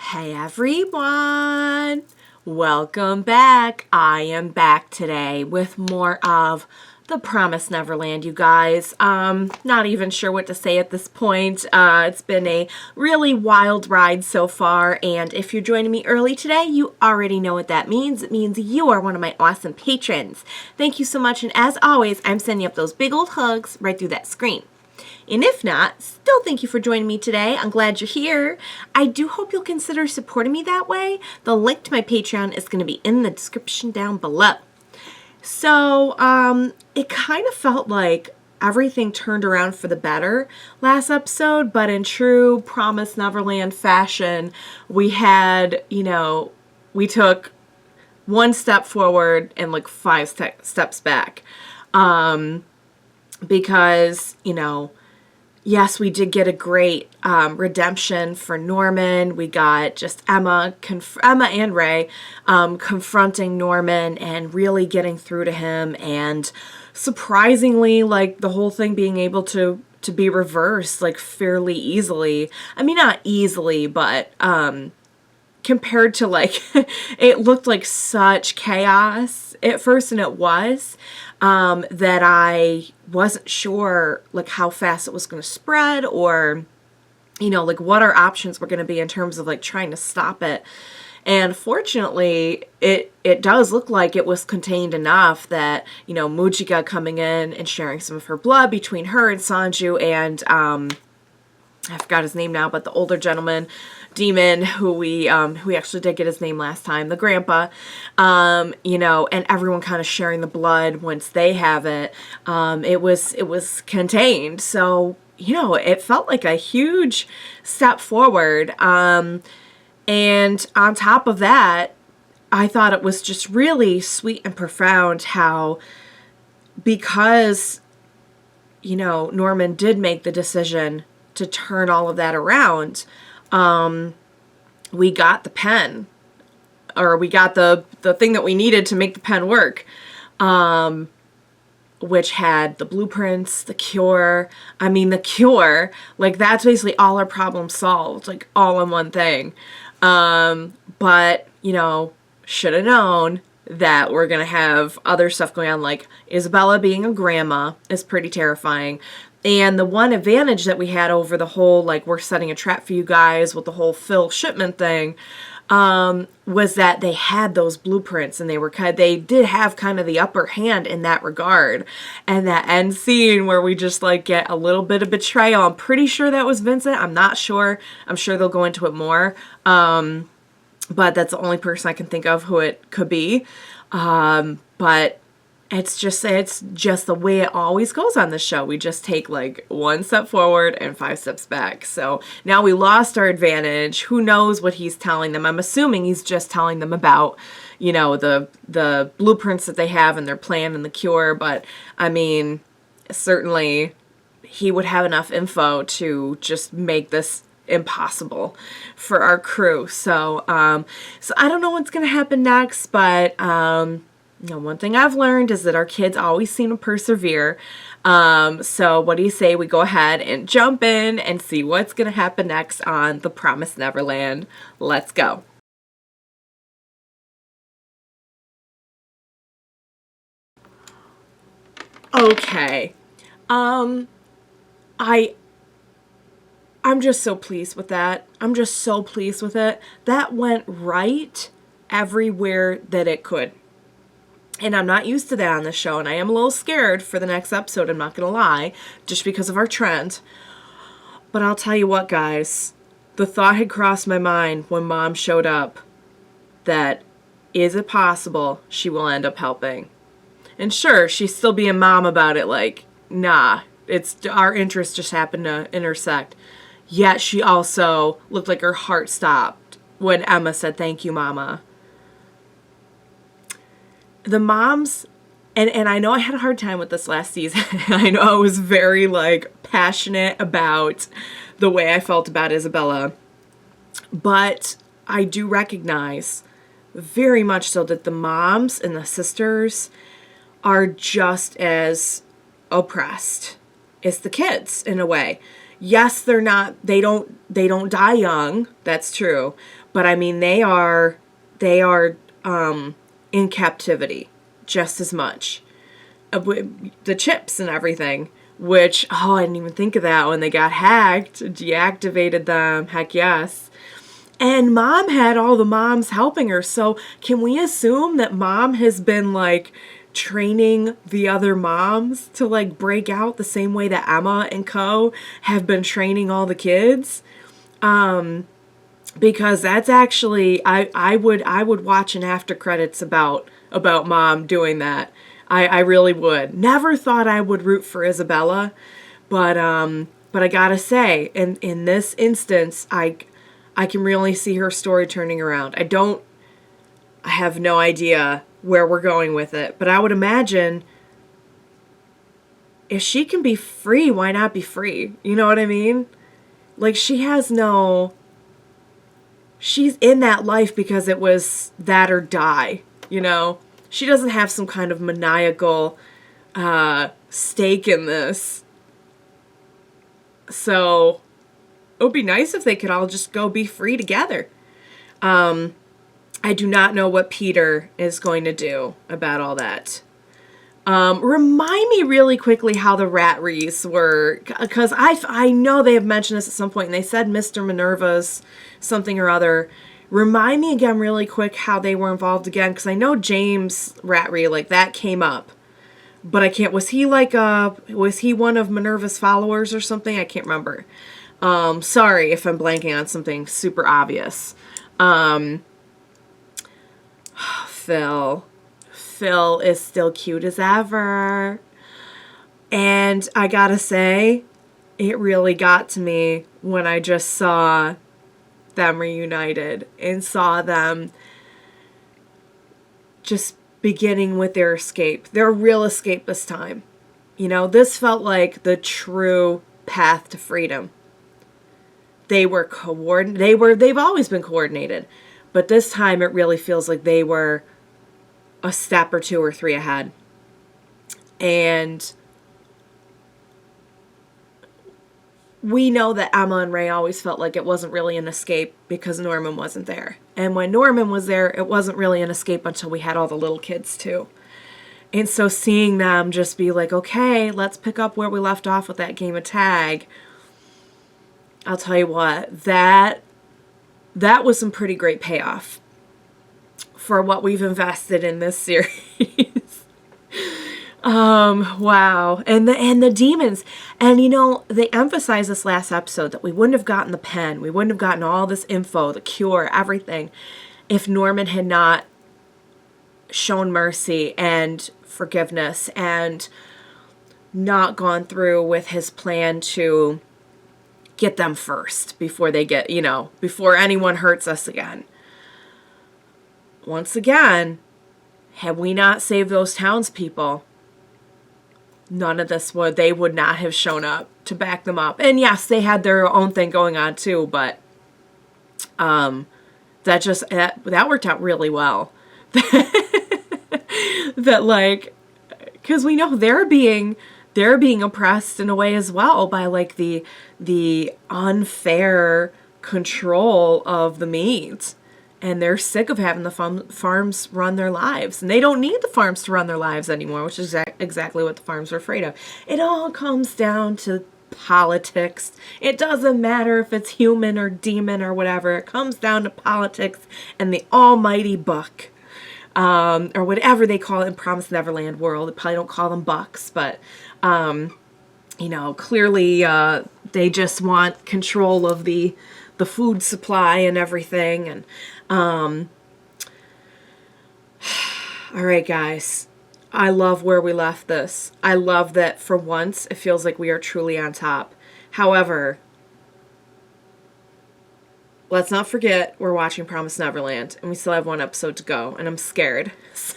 Hey everyone! Welcome back. I am back today with more of the Promised Neverland, you guys. Not even sure what to say at this point. It's been a really wild ride so far, and if you're joining me early today, you already know what that means. It means you are one of my awesome patrons. Thank you so much, and as always, I'm sending up those big old hugs right through that screen. And if not, still thank you for joining me today. I'm glad you're here. I do hope you'll consider supporting me that way. The link to my Patreon is going to be in the description down below. So, it kind of felt like everything turned around for the better last episode, but in true Promised Neverland fashion, we had, we took one step forward and like five steps back. Because, yes, we did get a great redemption for Norman. We got just Emma and Ray confronting Norman and really getting through to him, and surprisingly, like, the whole thing being able to be reversed, like, fairly easily. I mean, not easily, but compared to, like, it looked like such chaos at first, and it was, that I wasn't sure, like, how fast it was going to spread, or, like, what our options were going to be in terms of, like, trying to stop it. And fortunately, it does look like it was contained enough that, Mujika coming in and sharing some of her blood between her and Sanju and, I forgot his name now, but the older gentleman, demon, who we actually did get his name last time, the grandpa, and everyone kind of sharing the blood once they have it, it was contained. So, it felt like a huge step forward. And on top of that, I thought it was just really sweet and profound how, because, Norman did make the decision to turn all of that around, we got the pen, or we got the thing that we needed to make the pen work, which had the blueprints, the cure. I mean, the cure, like, that's basically all our problems solved, like, all in one thing. But, should have known that we're going to have other stuff going on, like Isabella being a grandma is pretty terrifying. And the one advantage that we had over the whole, like, we're setting a trap for you guys with the whole Phil shipment thing, was that they had those blueprints, and they did have kind of the upper hand in that regard. And that end scene where we just, like, get a little bit of betrayal. I'm pretty sure that was Vincent. I'm not sure. I'm sure they'll go into it more. But that's the only person I can think of who it could be. But it's just the way it always goes on this show. We just take, like, one step forward and five steps back. So now we lost our advantage. Who knows what he's telling them? I'm assuming he's just telling them about, the blueprints that they have and their plan and the cure. But, I mean, certainly he would have enough info to just make this impossible for our crew. So I don't know what's going to happen next, but, one thing I've learned is that our kids always seem to persevere. So what do you say we go ahead and jump in and see what's going to happen next on The Promised Neverland? Let's go. Okay. I'm just so pleased with that. I'm just so pleased with it. That went right everywhere that it could. And I'm not used to that on this show, and I am a little scared for the next episode, I'm not going to lie, just because of our trend. But I'll tell you what, guys. The thought had crossed my mind when Mom showed up that, is it possible she will end up helping? And sure, she's still being Mom about it, like, nah, it's our interests just happened to intersect. Yet she also looked like her heart stopped when Emma said, "Thank you, Mama." The moms, and I know I had a hard time with this last season. I know I was very, like, passionate about the way I felt about Isabella. But I do recognize very much so that the moms and the sisters are just as oppressed as the kids in a way. yes, they don't die young. That's true. But I mean, they are in captivity just as much. The chips and everything, which, oh, I didn't even think of that when they got hacked, deactivated them. Heck yes. And mom had all the moms helping her. So can we assume that mom has been like training the other moms to like break out the same way that Emma and co have been training all the kids? Because that's actually, I would watch an after credits about mom doing that. I really would. Never thought I would root for Isabella, but I gotta say, in this instance, I can really see her story turning around. I have no idea where we're going with it, but I would imagine if she can be free, why not be free? You know what I mean? Like, she's in that life because it was that or die, you know? She doesn't have some kind of maniacal stake in this. So it would be nice if they could all just go be free together. I do not know what Peter is going to do about all that. Remind me really quickly how the rat wreaths were, because I know they have mentioned this at some point, and they said Mr. Minerva's something or other. Remind me again really quick how they were involved again, because I know James rat wreath, like, that came up. But I can't, was he one of Minerva's followers or something? I can't remember. Sorry if I'm blanking on something super obvious. Phil is still cute as ever. And I gotta say, it really got to me when I just saw them reunited and saw them just beginning with their escape. Their real escape this time. You know, this felt like the true path to freedom. They were they've always been coordinated, but this time it really feels like they were a step or two or three ahead. And we know that Emma and Ray always felt like it wasn't really an escape because Norman wasn't there. And when Norman was there, it wasn't really an escape until we had all the little kids too. And so seeing them just be like, okay, let's pick up where we left off with that game of tag. I'll tell you what, that was some pretty great payoff for what we've invested in this series. Wow. And the demons. And you know, they emphasized this last episode that we wouldn't have gotten the pen. We wouldn't have gotten all this info, the cure, everything, if Norman had not shown mercy and forgiveness and not gone through with his plan to get them first before they get, you know, before anyone hurts us again. Once again, had we not saved those townspeople, none of this they would not have shown up to back them up. And yes, they had their own thing going on too, but that worked out really well. That, like, because we know they're being oppressed in a way as well by like the unfair control of the Meads. And they're sick of having the farms run their lives. And they don't need the farms to run their lives anymore, which is exactly what the farms are afraid of. It all comes down to politics. It doesn't matter if it's human or demon or whatever. It comes down to politics and the almighty buck. Or whatever they call it in Promised Neverland world. They probably don't call them bucks, but, you know, clearly they just want control of the food supply and everything. And all right, guys, I love where we left this. I love that for once it feels like we are truly on top. However, let's not forget we're watching Promised Neverland and we still have one episode to go and I'm scared. So,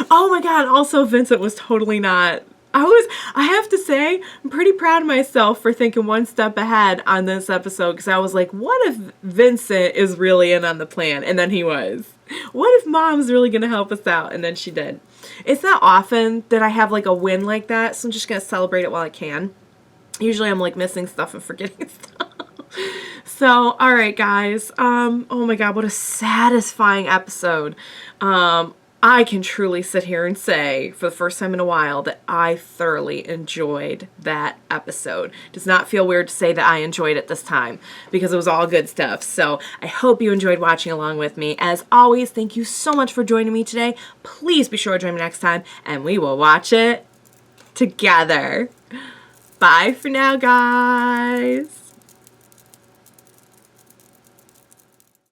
oh my God, also Vincent was totally not. I have to say, I'm pretty proud of myself for thinking one step ahead on this episode, because I was like, what if Vincent is really in on the plan? And then he was. What if Mom's really going to help us out? And then she did. It's not often that I have like a win like that, so I'm just going to celebrate it while I can. Usually I'm like missing stuff and forgetting stuff. So, all right, guys. Oh my God, what a satisfying episode. I can truly sit here and say, for the first time in a while, that I thoroughly enjoyed that episode. It does not feel weird to say that I enjoyed it this time, because it was all good stuff. So I hope you enjoyed watching along with me. As always, thank you so much for joining me today. Please be sure to join me next time, and we will watch it together. Bye for now, guys.